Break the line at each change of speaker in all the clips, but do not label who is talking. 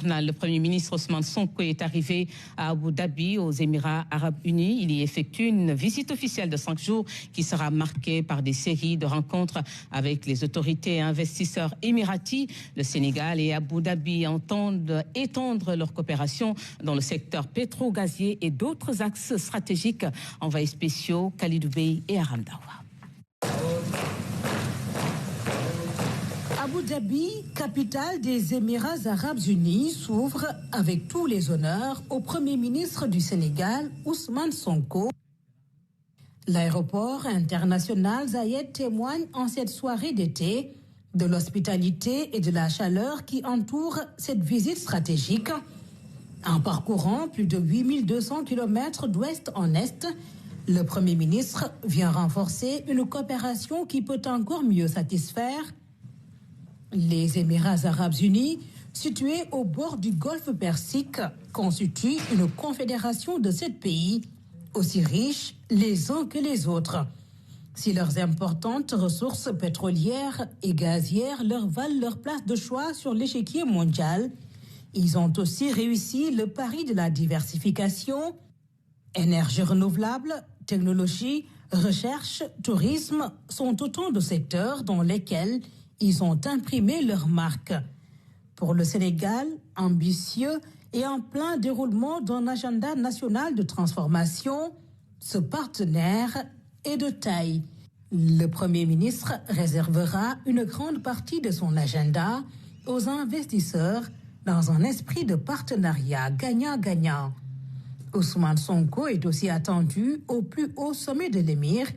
journal, le Premier ministre Ousmane Sonko est arrivé à Abu Dhabi, aux Émirats arabes unis. Il y effectue une visite officielle de 5 jours qui sera marquée par des séries de rencontres avec les autorités et investisseurs émiratis. Le Sénégal et Abu Dhabi entendent étendre leur coopération dans le secteur pétro-gazier et d'autres axes stratégiques. Envoyés spéciaux, Khalidou Bey et Aram Dawa.
Abu Dhabi, capitale des Émirats arabes unis, s'ouvre avec tous les honneurs au Premier ministre du Sénégal, Ousmane Sonko. L'aéroport international Zayed témoigne en cette soirée d'été de l'hospitalité et de la chaleur qui entourent cette visite stratégique. En parcourant plus de 8200 km d'ouest en est, le Premier ministre vient renforcer une coopération qui peut encore mieux satisfaire les Émirats arabes unis, situés au bord du golfe Persique, constituent une confédération de 7 pays, aussi riches les uns que les autres. Si leurs importantes ressources pétrolières et gazières leur valent leur place de choix sur l'échiquier mondial, ils ont aussi réussi le pari de la diversification. Énergie renouvelable, technologie, recherche, tourisme sont autant de secteurs dans lesquels ils ont imprimé leur marque. Pour le Sénégal, ambitieux et en plein déroulement d'un agenda national de transformation, ce partenaire est de taille. Le Premier ministre réservera une grande partie de son agenda aux investisseurs dans un esprit de partenariat gagnant-gagnant. Ousmane Sonko est aussi attendu au plus haut sommet de l'émir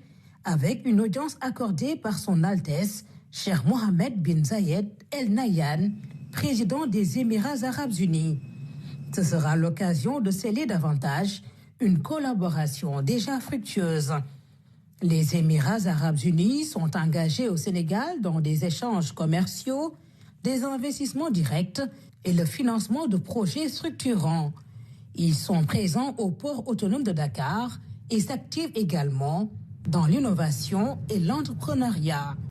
avec une audience accordée par son Altesse Cheikh Mohammed bin Zayed El Nahyan, président des Émirats arabes unis. Ce sera l'occasion de sceller davantage une collaboration déjà fructueuse. Les Émirats arabes unis sont engagés au Sénégal dans des échanges commerciaux, des investissements directs et le financement de projets structurants. Ils sont présents au port autonome de Dakar et s'activent également dans l'innovation et l'entrepreneuriat.